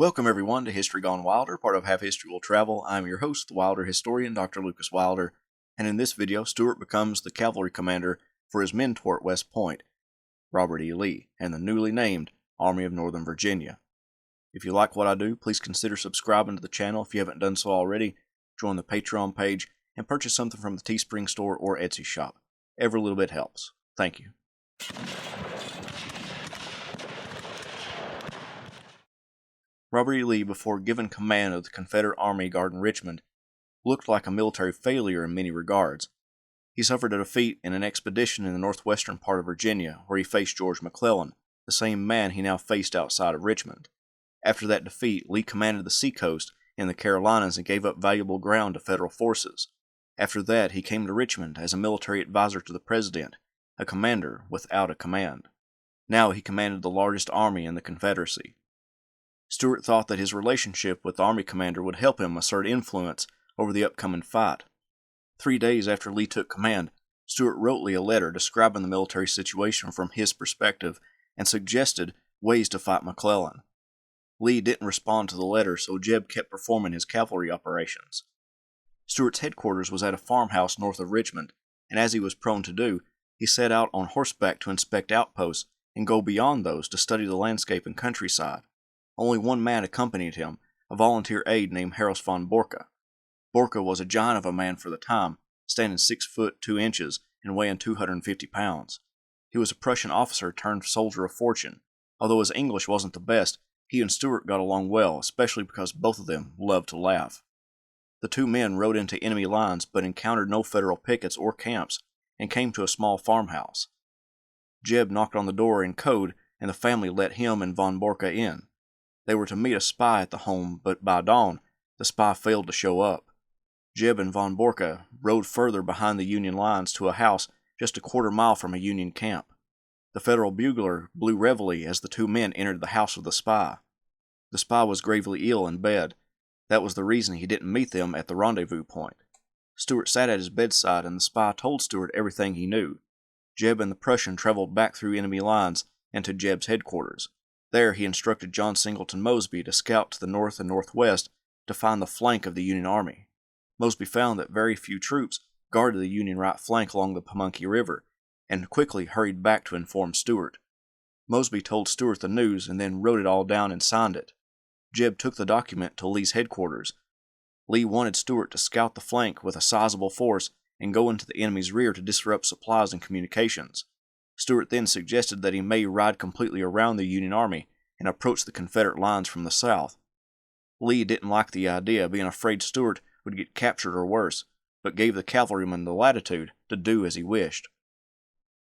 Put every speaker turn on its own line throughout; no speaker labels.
Welcome everyone to History Gone Wilder, part of Half History Will Travel. I'm your host, the Wilder historian, Dr. Lucas Wilder, and in this video, Stuart becomes the cavalry commander for his mentor at West Point, Robert E. Lee, and the newly named Army of Northern Virginia. If you like what I do, please consider subscribing to the channel if you haven't done so already, join the Patreon page, and purchase something from the Teespring store or Etsy shop. Every little bit helps. Thank you. Robert E. Lee, before given command of the Confederate Army guarding Richmond, looked like a military failure in many regards. He suffered a defeat in an expedition in the northwestern part of Virginia, where he faced George McClellan, the same man he now faced outside of Richmond. After that defeat, Lee commanded the seacoast in the Carolinas and gave up valuable ground to Federal forces. After that, he came to Richmond as a military advisor to the President, a commander without a command. Now he commanded the largest army in the Confederacy. Stuart thought that his relationship with the Army commander would help him assert influence over the upcoming fight. 3 days after Lee took command, Stuart wrote Lee a letter describing the military situation from his perspective and suggested ways to fight McClellan. Lee didn't respond to the letter, so Jeb kept performing his cavalry operations. Stuart's headquarters was at a farmhouse north of Richmond, and as he was prone to do, he set out on horseback to inspect outposts and go beyond those to study the landscape and countryside. Only one man accompanied him, a volunteer aide named Harris von Borcke. Borcke was a giant of a man for the time, standing 6 foot 2 inches and weighing 250 pounds. He was a Prussian officer turned soldier of fortune. Although his English wasn't the best, he and Stuart got along well, especially because both of them loved to laugh. The two men rode into enemy lines but encountered no Federal pickets or camps and came to a small farmhouse. Jeb knocked on the door in code, and the family let him and von Borcke in. They were to meet a spy at the home, but by dawn, the spy failed to show up. Jeb and von Borcke rode further behind the Union lines to a house just a quarter mile from a Union camp. The Federal bugler blew reveille as the two men entered the house of the spy. The spy was gravely ill in bed. That was the reason he didn't meet them at the rendezvous point. Stuart sat at his bedside, and the spy told Stuart everything he knew. Jeb and the Prussian traveled back through enemy lines and to Jeb's headquarters. There he instructed John Singleton Mosby to scout to the north and northwest to find the flank of the Union Army. Mosby found that very few troops guarded the Union right flank along the Pamunkey River, and quickly hurried back to inform Stuart. Mosby told Stuart the news and then wrote it all down and signed it. Jeb took the document to Lee's headquarters. Lee wanted Stuart to scout the flank with a sizable force and go into the enemy's rear to disrupt supplies and communications. Stuart then suggested that he may ride completely around the Union Army and approach the Confederate lines from the south. Lee didn't like the idea, being afraid Stuart would get captured or worse, but gave the cavalrymen the latitude to do as he wished.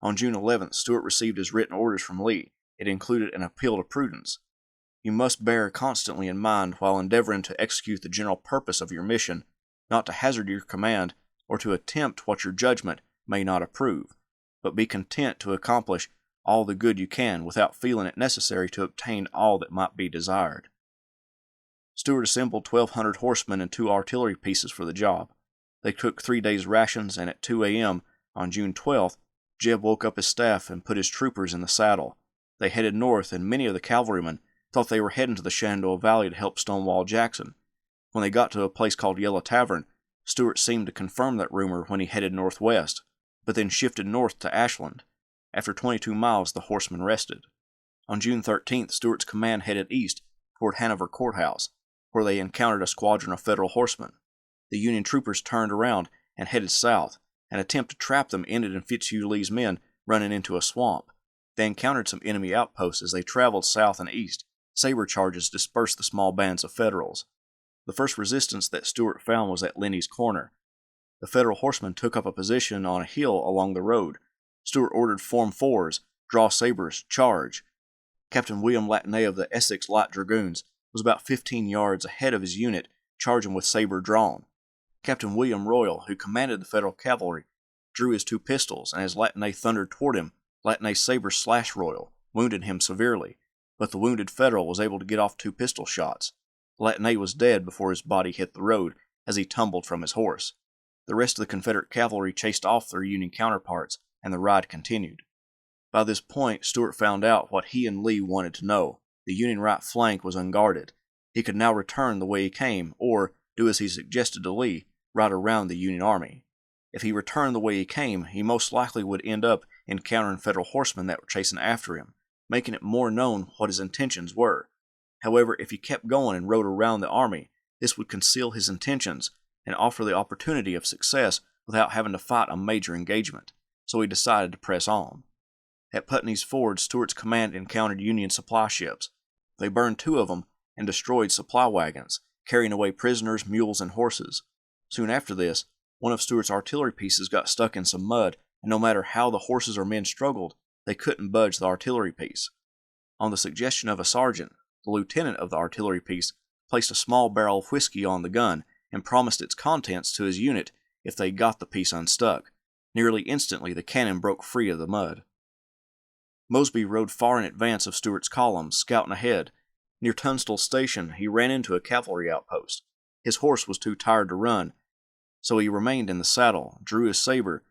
On June 11th, Stuart received his written orders from Lee. It included an appeal to prudence. You must bear constantly in mind, while endeavoring to execute the general purpose of your mission, not to hazard your command or to attempt what your judgment may not approve, but be content to accomplish all the good you can without feeling it necessary to obtain all that might be desired. Stuart assembled 1,200 horsemen and 2 artillery pieces for the job. They took 3 days' rations, and at 2 a.m. on June 12th, Jeb woke up his staff and put his troopers in the saddle. They headed north, and many of the cavalrymen thought they were heading to the Shenandoah Valley to help Stonewall Jackson. When they got to a place called Yellow Tavern, Stuart seemed to confirm that rumor when he headed northwest, but then shifted north to Ashland. After 22 miles, the horsemen rested. On June 13th, Stuart's command headed east toward Hanover Courthouse, where they encountered a squadron of Federal horsemen. The Union troopers turned around and headed south. An attempt to trap them ended in Fitzhugh Lee's men running into a swamp. They encountered some enemy outposts as they traveled south and east. Saber charges dispersed the small bands of Federals. The first resistance that Stuart found was at Lenny's Corner. The Federal horsemen took up a position on a hill along the road. Stuart ordered Form 4s, draw sabers, charge. Captain William Latney of the Essex Light Dragoons was about 15 yards ahead of his unit, charging with saber drawn. Captain William Royal, who commanded the Federal cavalry, drew his 2 pistols, and as Latney thundered toward him, Latney's saber slashed Royal, wounding him severely, but the wounded Federal was able to get off 2 pistol shots. Latney was dead before his body hit the road as he tumbled from his horse. The rest of the Confederate cavalry chased off their Union counterparts, and the ride continued. By this point, Stuart found out what he and Lee wanted to know. The Union right flank was unguarded. He could now return the way he came, or do as he suggested to Lee, ride around the Union Army. If he returned the way he came, he most likely would end up encountering Federal horsemen that were chasing after him, making it more known what his intentions were. However, if he kept going and rode around the army, this would conceal his intentions and offer the opportunity of success without having to fight a major engagement, so he decided to press on. At Putney's Ford, Stuart's command encountered Union supply ships. They burned 2 of them and destroyed supply wagons, carrying away prisoners, mules, and horses. Soon after this, one of Stuart's artillery pieces got stuck in some mud, and no matter how the horses or men struggled, they couldn't budge the artillery piece. On the suggestion of a sergeant, the lieutenant of the artillery piece placed a small barrel of whiskey on the gun and promised its contents to his unit if they got the piece unstuck. Nearly instantly, the cannon broke free of the mud. Mosby rode far in advance of Stuart's column, scouting ahead. Near Tunstall Station, he ran into a cavalry outpost. His horse was too tired to run, so he remained in the saddle, drew his saber,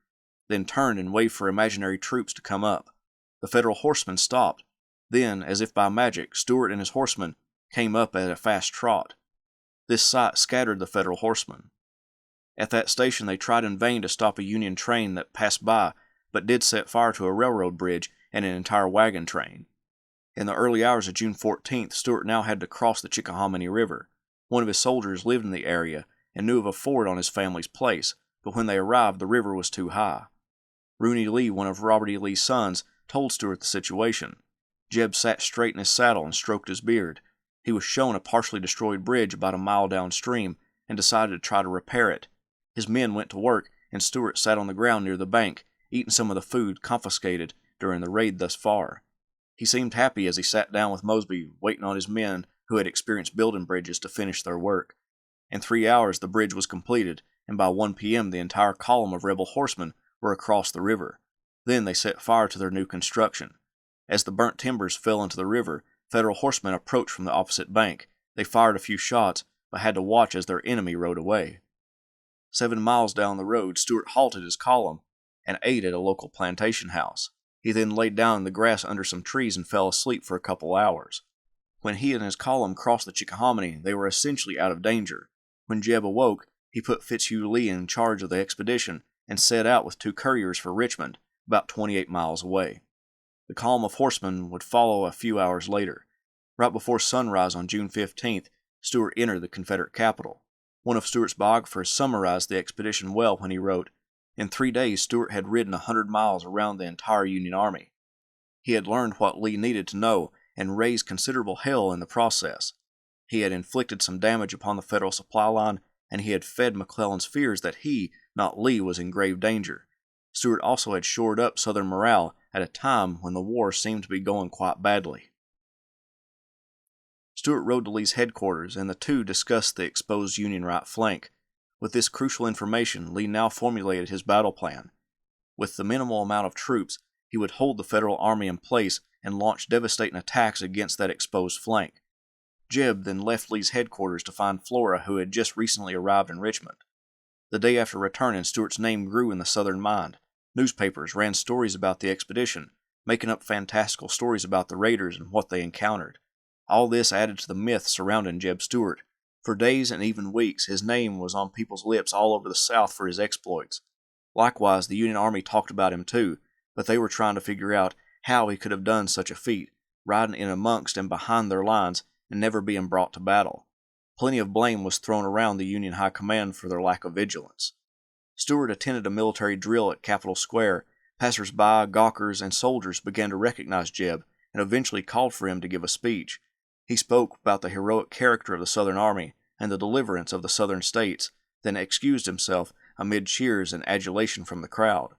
then turned and waved for imaginary troops to come up. The Federal horsemen stopped. Then, as if by magic, Stuart and his horsemen came up at a fast trot. This sight scattered the Federal horsemen. At that station they tried in vain to stop a Union train that passed by, but did set fire to a railroad bridge and an entire wagon train. In the early hours of June 14th, Stuart now had to cross the Chickahominy River. One of his soldiers lived in the area and knew of a ford on his family's place, but when they arrived, the river was too high. Rooney Lee, one of Robert E. Lee's sons, told Stuart the situation. Jeb sat straight in his saddle and stroked his beard. He was shown a partially destroyed bridge about a mile downstream and decided to try to repair it. His men went to work, and Stuart sat on the ground near the bank, eating some of the food confiscated during the raid thus far. He seemed happy as he sat down with Mosby, waiting on his men who had experienced building bridges to finish their work. In 3 hours the bridge was completed, and by 1 p.m. the entire column of rebel horsemen were across the river. Then they set fire to their new construction. As the burnt timbers fell into the river, Federal horsemen approached from the opposite bank. They fired a few shots, but had to watch as their enemy rode away. 7 miles down the road, Stuart halted his column and ate at a local plantation house. He then laid down in the grass under some trees and fell asleep for a couple hours. When he and his column crossed the Chickahominy, they were essentially out of danger. When Jeb awoke, he put Fitzhugh Lee in charge of the expedition and set out with 2 couriers for Richmond, about 28 miles away. The column of horsemen would follow a few hours later. Right before sunrise on June 15th, Stuart entered the Confederate capital. One of Stuart's biographers summarized the expedition well when he wrote, "In 3 days, Stuart had ridden 100 miles around the entire Union Army. He had learned what Lee needed to know and raised considerable hell in the process. He had inflicted some damage upon the Federal supply line, and he had fed McClellan's fears that he, not Lee, was in grave danger. Stuart also had shored up Southern morale at a time when the war seemed to be going quite badly." Stuart rode to Lee's headquarters, and the two discussed the exposed Union right flank. With this crucial information, Lee now formulated his battle plan. With the minimal amount of troops, he would hold the Federal army in place and launch devastating attacks against that exposed flank. Jeb then left Lee's headquarters to find Flora, who had just recently arrived in Richmond. The day after returning, Stuart's name grew in the Southern mind. Newspapers ran stories about the expedition, making up fantastical stories about the raiders and what they encountered. All this added to the myth surrounding Jeb Stuart. For days and even weeks, his name was on people's lips all over the South for his exploits. Likewise, the Union Army talked about him too, but they were trying to figure out how he could have done such a feat, riding in amongst and behind their lines and never being brought to battle. Plenty of blame was thrown around the Union High Command for their lack of vigilance. Stuart attended a military drill at Capitol Square. Passers-by, gawkers, and soldiers began to recognize Jeb and eventually called for him to give a speech. He spoke about the heroic character of the Southern Army and the deliverance of the Southern states, then excused himself amid cheers and adulation from the crowd.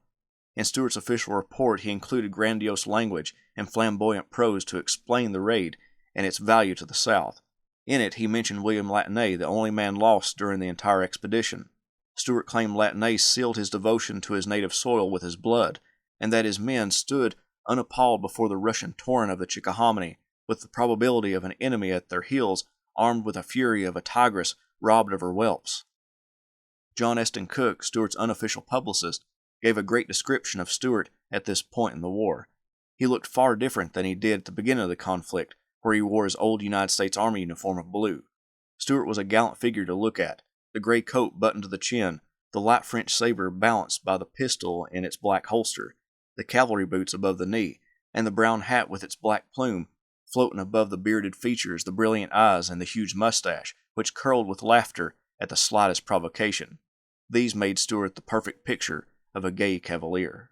In Stuart's official report, he included grandiose language and flamboyant prose to explain the raid and its value to the South. In it, he mentioned William Latounyne, the only man lost during the entire expedition. Stuart claimed Latounyne sealed his devotion to his native soil with his blood, and that his men stood unappalled before the Russian torrent of the Chickahominy, with the probability of an enemy at their heels, armed with the fury of a tigress robbed of her whelps. John Eston Cook, Stuart's unofficial publicist, gave a great description of Stuart at this point in the war. He looked far different than he did at the beginning of the conflict, where he wore his old United States Army uniform of blue. Stuart was a gallant figure to look at, the gray coat buttoned to the chin, the light French saber balanced by the pistol in its black holster, the cavalry boots above the knee, and the brown hat with its black plume floating above the bearded features, the brilliant eyes, and the huge mustache, which curled with laughter at the slightest provocation. These made Stuart the perfect picture of a gay cavalier.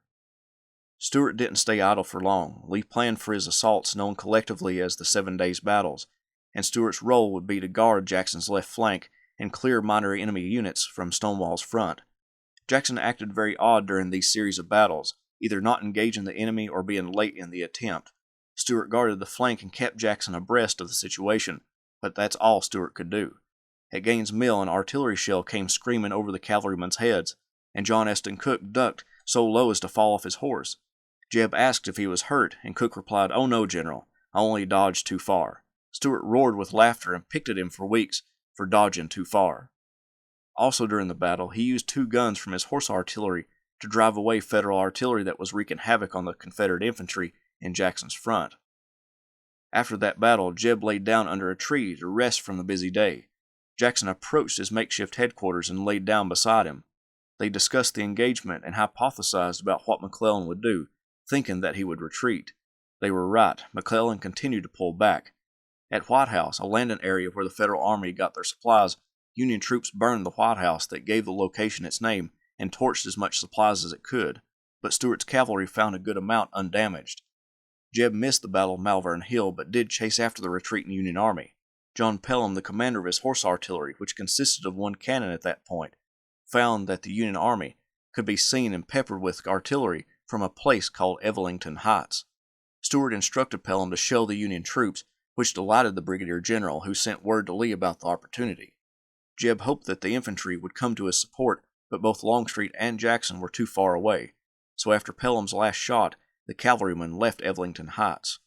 Stuart didn't stay idle for long. Lee planned for his assaults known collectively as the 7 Days' Battles, and Stuart's role would be to guard Jackson's left flank and clear minor enemy units from Stonewall's front. Jackson acted very odd during these series of battles, either not engaging the enemy or being late in the attempt. Stuart guarded the flank and kept Jackson abreast of the situation, but that's all Stuart could do. At Gaines' Mill, an artillery shell came screaming over the cavalrymen's heads, and John Eston Cook ducked so low as to fall off his horse. Jeb asked if he was hurt, and Cook replied, "Oh no, General, I only dodged too far." Stuart roared with laughter and picked at him for weeks for dodging too far. Also during the battle, he used 2 guns from his horse artillery to drive away Federal artillery that was wreaking havoc on the Confederate infantry in Jackson's front. After that battle, Jeb laid down under a tree to rest from the busy day. Jackson approached his makeshift headquarters and laid down beside him. They discussed the engagement and hypothesized about what McClellan would do, thinking that he would retreat. They were right. McClellan continued to pull back. At White House, a landing area where the Federal Army got their supplies, Union troops burned the White House that gave the location its name and torched as much supplies as it could, but Stuart's cavalry found a good amount undamaged. Jeb missed the Battle of Malvern Hill, but did chase after the retreating Union Army. John Pelham, the commander of his horse artillery, which consisted of 1 cannon at that point, found that the Union Army could be seen and peppered with artillery from a place called Evelington Heights. Stuart instructed Pelham to shell the Union troops, which delighted the brigadier general, who sent word to Lee about the opportunity. Jeb hoped that the infantry would come to his support, but both Longstreet and Jackson were too far away, so after Pelham's last shot, the cavalrymen left Evelington Heights.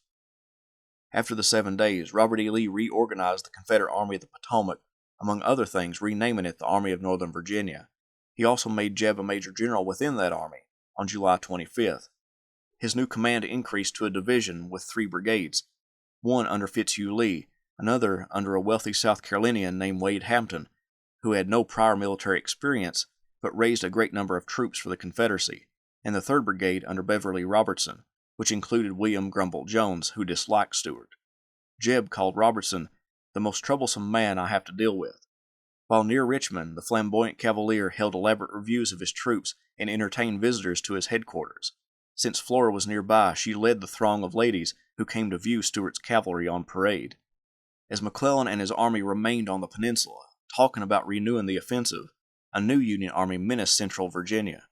After the 7 days, Robert E. Lee reorganized the Confederate Army of the Potomac, among other things renaming it the Army of Northern Virginia. He also made Jeb a major general within that army on July 25th. His new command increased to a division with 3 brigades, one under Fitzhugh Lee, another under a wealthy South Carolinian named Wade Hampton, who had no prior military experience but raised a great number of troops for the Confederacy, and the 3rd Brigade under Beverly Robertson, which included William Grumble Jones, who disliked Stuart. Jeb called Robertson the most troublesome man I have to deal with. While near Richmond, the flamboyant Cavalier held elaborate reviews of his troops and entertained visitors to his headquarters. Since Flora was nearby, she led the throng of ladies who came to view Stuart's cavalry on parade. As McClellan and his army remained on the Peninsula, talking about renewing the offensive, a new Union army menaced central Virginia.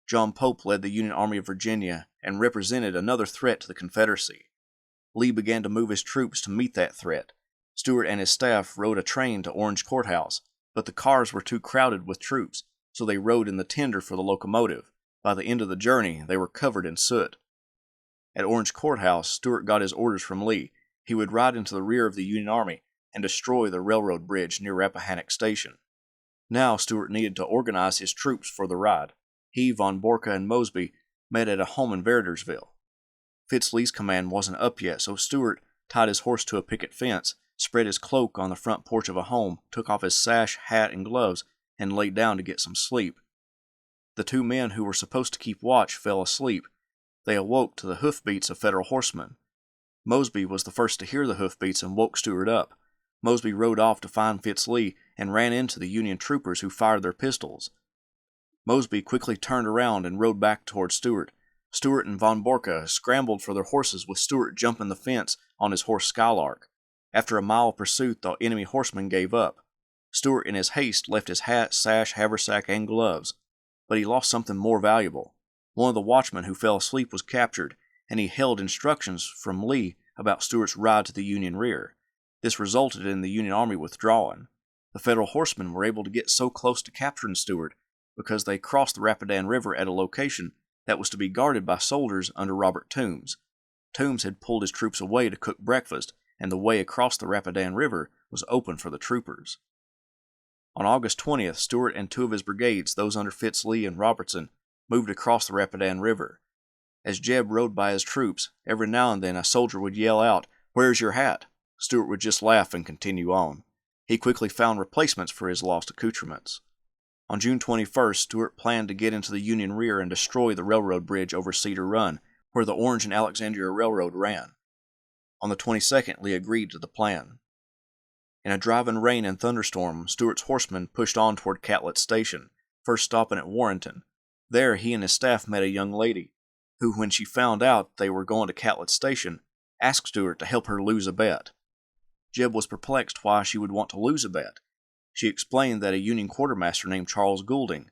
John Pope led the Union Army of Virginia and represented another threat to the Confederacy. Lee began to move his troops to meet that threat. Stuart and his staff rode a train to Orange Courthouse, but the cars were too crowded with troops, so they rode in the tender for the locomotive. By the end of the journey, they were covered in soot. At Orange Courthouse, Stuart got his orders from Lee. He would ride into the rear of the Union Army and destroy the railroad bridge near Rappahannock Station. Now Stuart needed to organize his troops for the ride. He, Von Borka, and Mosby met at a home in Verdersville. Fitz-Lee's command wasn't up yet, so Stuart tied his horse to a picket fence, spread his cloak on the front porch of a home, took off his sash, hat, and gloves, and lay down to get some sleep. The 2 men who were supposed to keep watch fell asleep. They awoke to the hoofbeats of Federal horsemen. Mosby was the first to hear the hoofbeats and woke Stuart up. Mosby rode off to find Fitz-Lee and ran into the Union troopers who fired their pistols. Mosby quickly turned around and rode back toward Stuart. Stuart and Von Borka scrambled for their horses, with Stuart jumping the fence on his horse Skylark. After a mile of pursuit, the enemy horsemen gave up. Stuart in his haste left his hat, sash, haversack, and gloves, but he lost something more valuable. One of the watchmen who fell asleep was captured, and he held instructions from Lee about Stuart's ride to the Union rear. This resulted in the Union Army withdrawing. The Federal horsemen were able to get so close to capturing Stuart because they crossed the Rapidan River at a location that was to be guarded by soldiers under Robert Toombs. Toombs had pulled his troops away to cook breakfast, and the way across the Rapidan River was open for the troopers. On August 20th, Stuart and 2 of his brigades, those under Fitz-Lee and Robertson, moved across the Rapidan River. As Jeb rode by his troops, every now and then a soldier would yell out, "Where's your hat?" Stuart would just laugh and continue on. He quickly found replacements for his lost accoutrements. On June 21st, Stuart planned to get into the Union rear and destroy the railroad bridge over Cedar Run, where the Orange and Alexandria Railroad ran. On the 22nd, Lee agreed to the plan. In a driving rain and thunderstorm, Stuart's horsemen pushed on toward Catlett's Station, first stopping at Warrenton. There he and his staff met a young lady, who, when she found out they were going to Catlett's Station, asked Stuart to help her lose a bet. Jeb was perplexed why she would want to lose a bet. She explained that a Union quartermaster named Charles Goulding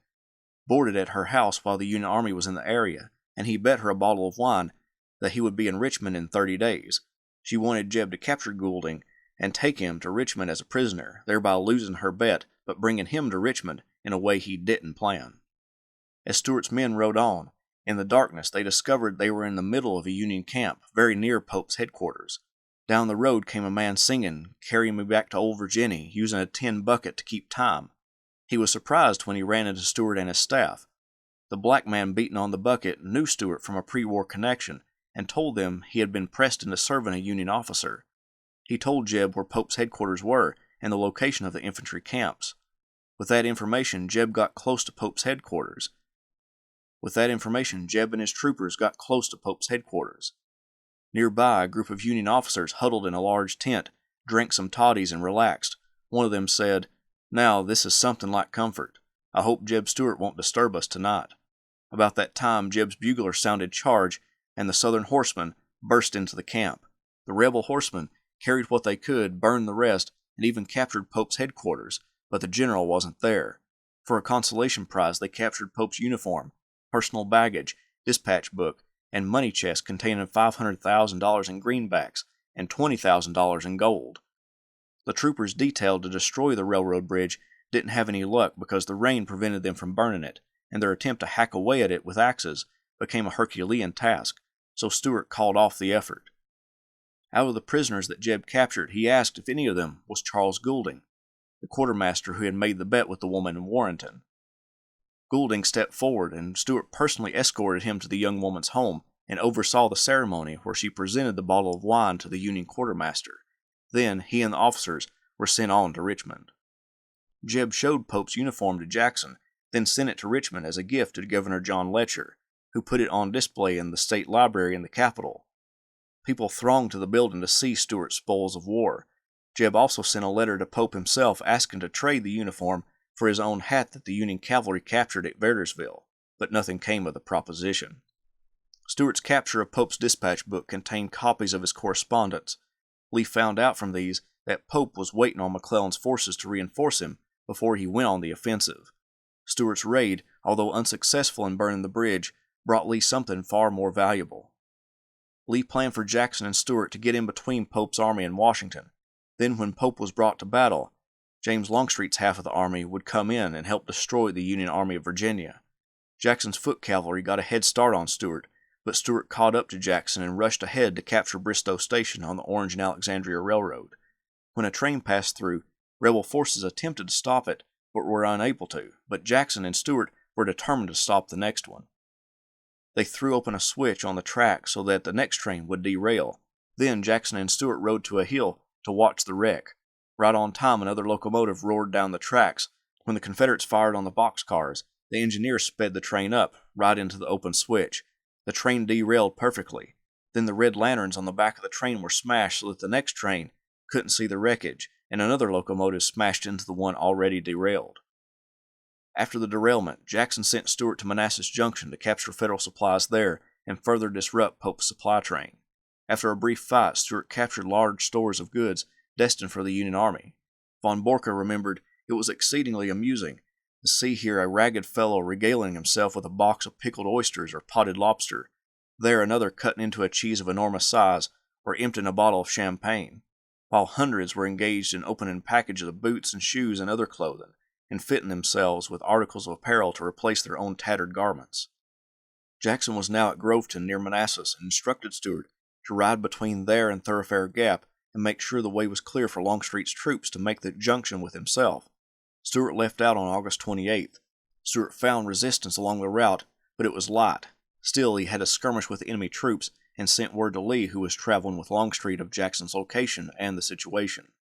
boarded at her house while the Union Army was in the area, and he bet her a bottle of wine that he would be in Richmond in 30 days. She wanted Jeb to capture Goulding and take him to Richmond as a prisoner, thereby losing her bet but bringing him to Richmond in a way he didn't plan. As Stuart's men rode on, in the darkness they discovered they were in the middle of a Union camp, very near Pope's headquarters. Down the road came a man singing, "Carry me back to old Virginia," using a tin bucket to keep time. He was surprised when he ran into Stuart and his staff. The black man beating on the bucket knew Stuart from a pre-war connection and told them he had been pressed into serving a Union officer. He told Jeb where Pope's headquarters were and the location of the infantry camps. With that information, Jeb got close to Pope's headquarters. Jeb and his troopers got close to Pope's headquarters. Nearby, a group of Union officers huddled in a large tent, drank some toddies, and relaxed. One of them said, "Now, this is something like comfort. I hope Jeb Stuart won't disturb us tonight." About that time, Jeb's bugler sounded charge, and the Southern horsemen burst into the camp. The rebel horsemen carried what they could, burned the rest, and even captured Pope's headquarters, but the general wasn't there. For a consolation prize, they captured Pope's uniform, personal baggage, dispatch book, and money chest containing $500,000 in greenbacks and $20,000 in gold. The troopers detailed to destroy the railroad bridge didn't have any luck because the rain prevented them from burning it, and their attempt to hack away at it with axes became a Herculean task, so Stuart called off the effort. Out of the prisoners that Jeb captured, he asked if any of them was Charles Goulding, the quartermaster who had made the bet with the woman in Warrenton. Goulding stepped forward, and Stuart personally escorted him to the young woman's home and oversaw the ceremony where she presented the bottle of wine to the Union quartermaster. Then he and the officers were sent on to Richmond. Jeb showed Pope's uniform to Jackson, then sent it to Richmond as a gift to Governor John Letcher, who put it on display in the state library in the capital. People thronged to the building to see Stuart's spoils of war. Jeb also sent a letter to Pope himself asking to trade the uniform for his own hat that the Union cavalry captured at Vetersville, but nothing came of the proposition. Stuart's capture of Pope's dispatch book contained copies of his correspondence. Lee found out from these that Pope was waiting on McClellan's forces to reinforce him before he went on the offensive. Stuart's raid, although unsuccessful in burning the bridge, brought Lee something far more valuable. Lee planned for Jackson and Stuart to get in between Pope's army and Washington. Then when Pope was brought to battle, James Longstreet's half of the army would come in and help destroy the Union Army of Virginia. Jackson's foot cavalry got a head start on Stuart, but Stuart caught up to Jackson and rushed ahead to capture Bristow Station on the Orange and Alexandria Railroad. When a train passed through, rebel forces attempted to stop it, but were unable to, but Jackson and Stuart were determined to stop the next one. They threw open a switch on the track so that the next train would derail. Then Jackson and Stuart rode to a hill to watch the wreck. Right on time, another locomotive roared down the tracks. When the Confederates fired on the boxcars, the engineers sped the train up, right into the open switch. The train derailed perfectly. Then the red lanterns on the back of the train were smashed so that the next train couldn't see the wreckage, and another locomotive smashed into the one already derailed. After the derailment, Jackson sent Stuart to Manassas Junction to capture Federal supplies there and further disrupt Pope's supply train. After a brief fight, Stuart captured large stores of goods destined for the Union Army. Von Borka remembered, "It was exceedingly amusing to see here a ragged fellow regaling himself with a box of pickled oysters or potted lobster, there another cutting into a cheese of enormous size, or emptying a bottle of champagne, while hundreds were engaged in opening packages of boots and shoes and other clothing, and fitting themselves with articles of apparel to replace their own tattered garments." Jackson was now at Groveton near Manassas and instructed Stuart to ride between there and Thoroughfare Gap and make sure the way was clear for Longstreet's troops to make the junction with himself. Stuart left out on August 28th. Stuart found resistance along the route, but it was light. Still, he had a skirmish with enemy troops and sent word to Lee, who was traveling with Longstreet, of Jackson's location and the situation.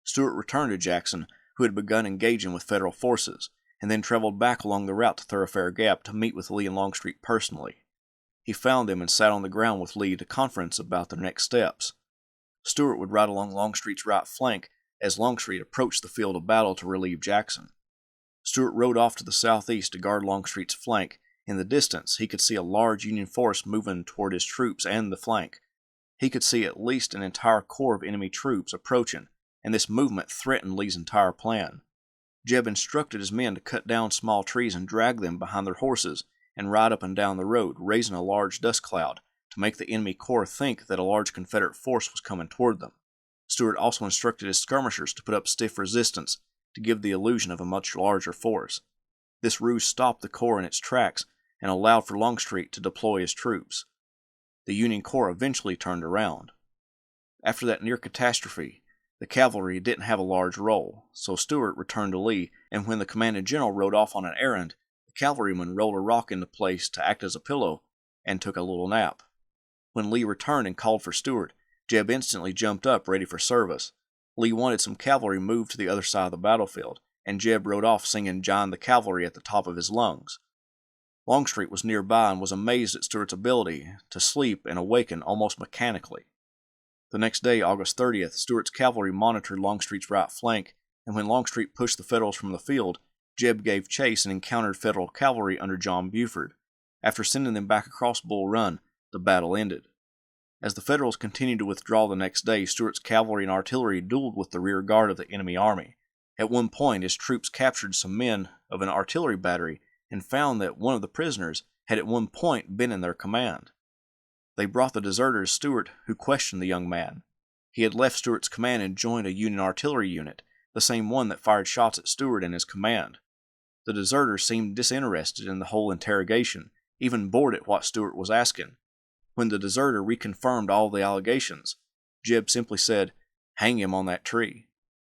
Stuart returned to Jackson, who had begun engaging with Federal forces, and then traveled back along the route to Thoroughfare Gap to meet with Lee and Longstreet personally. He found them and sat on the ground with Lee to conference about their next steps. Stuart would ride along Longstreet's right flank as Longstreet approached the field of battle to relieve Jackson. Stuart rode off to the southeast to guard Longstreet's flank. In the distance, he could see a large Union force moving toward his troops and the flank. He could see at least an entire corps of enemy troops approaching, and this movement threatened Lee's entire plan. Jeb instructed his men to cut down small trees and drag them behind their horses and ride up and down the road, raising a large dust cloud to make the enemy corps think that a large Confederate force was coming toward them. Stuart also instructed his skirmishers to put up stiff resistance to give the illusion of a much larger force. This ruse stopped the corps in its tracks and allowed for Longstreet to deploy his troops. The Union corps eventually turned around. After that near catastrophe, the cavalry didn't have a large role, so Stuart returned to Lee, and when the commanding general rode off on an errand, the cavalryman rolled a rock into place to act as a pillow and took a little nap. When Lee returned and called for Stuart, Jeb instantly jumped up ready for service. Lee wanted some cavalry moved to the other side of the battlefield, and Jeb rode off singing "John the Cavalry" at the top of his lungs. Longstreet was nearby and was amazed at Stuart's ability to sleep and awaken almost mechanically. The next day, August 30th, Stuart's cavalry monitored Longstreet's right flank, and when Longstreet pushed the Federals from the field, Jeb gave chase and encountered Federal cavalry under John Buford. After sending them back across Bull Run, the battle ended. As the Federals continued to withdraw the next day, Stuart's cavalry and artillery dueled with the rear guard of the enemy army. At one point, his troops captured some men of an artillery battery and found that one of the prisoners had at one point been in their command. They brought the deserter to Stuart, who questioned the young man. He had left Stuart's command and joined a Union artillery unit, the same one that fired shots at Stuart and his command. The deserter seemed disinterested in the whole interrogation, even bored at what Stuart was asking. When the deserter reconfirmed all the allegations, Jeb simply said, "Hang him on that tree."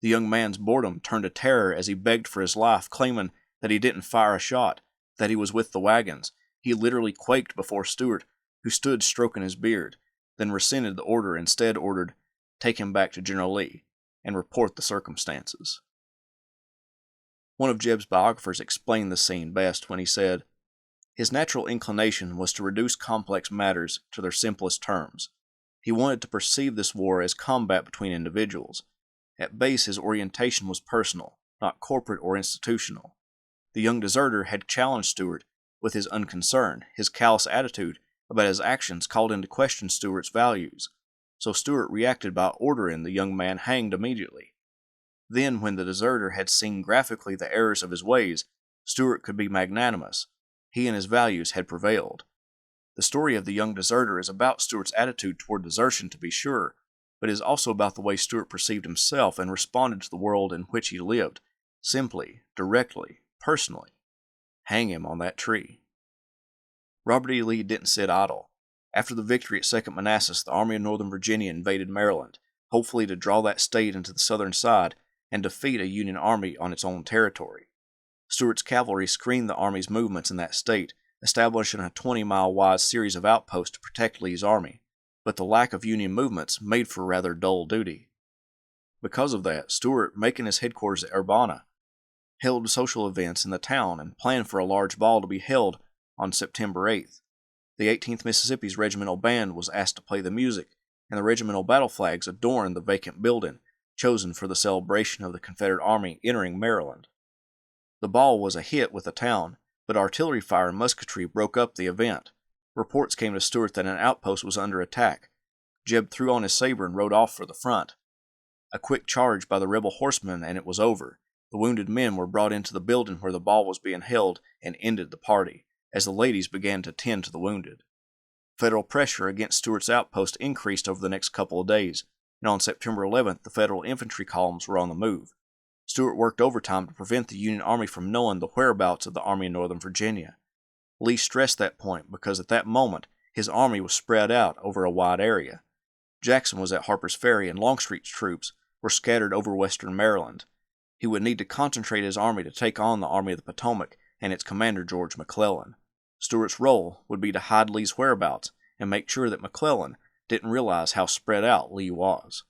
The young man's boredom turned to terror as he begged for his life, claiming that he didn't fire a shot, that he was with the wagons. He literally quaked before Stuart, who stood stroking his beard, then rescinded the order, instead ordered, "Take him back to General Lee and report the circumstances." One of Jeb's biographers explained the scene best when he said, "His natural inclination was to reduce complex matters to their simplest terms. He wanted to perceive this war as combat between individuals. At base, his orientation was personal, not corporate or institutional. The young deserter had challenged Stuart with his unconcern. His callous attitude about his actions called into question Stuart's values, so Stuart reacted by ordering the young man hanged immediately. Then, when the deserter had seen graphically the errors of his ways, Stuart could be magnanimous. He and his values had prevailed. The story of the young deserter is about Stuart's attitude toward desertion, to be sure, but is also about the way Stuart perceived himself and responded to the world in which he lived, simply, directly, personally. Hang him on that tree. Robert E. Lee didn't sit idle. After the victory at Second Manassas, the Army of Northern Virginia invaded Maryland, hopefully to draw that state into the southern side and defeat a Union army on its own territory. Stuart's cavalry screened the Army's movements in that state, establishing a 20-mile wide series of outposts to protect Lee's army, but the lack of Union movements made for rather dull duty. Because of that, Stuart, making his headquarters at Urbana, held social events in the town and planned for a large ball to be held on September 8th. The 18th Mississippi's regimental band was asked to play the music, and the regimental battle flags adorned the vacant building, chosen for the celebration of the Confederate Army entering Maryland. The ball was a hit with the town, but artillery fire and musketry broke up the event. Reports came to Stuart that an outpost was under attack. Jeb threw on his saber and rode off for the front. A quick charge by the rebel horsemen and it was over. The wounded men were brought into the building where the ball was being held and ended the party, as the ladies began to tend to the wounded. Federal pressure against Stuart's outpost increased over the next couple of days, and on September 11th the Federal infantry columns were on the move. Stuart worked overtime to prevent the Union Army from knowing the whereabouts of the Army of Northern Virginia. Lee stressed that point because at that moment his army was spread out over a wide area. Jackson was at Harper's Ferry and Longstreet's troops were scattered over western Maryland. He would need to concentrate his army to take on the Army of the Potomac and its commander George McClellan. Stuart's role would be to hide Lee's whereabouts and make sure that McClellan didn't realize how spread out Lee was.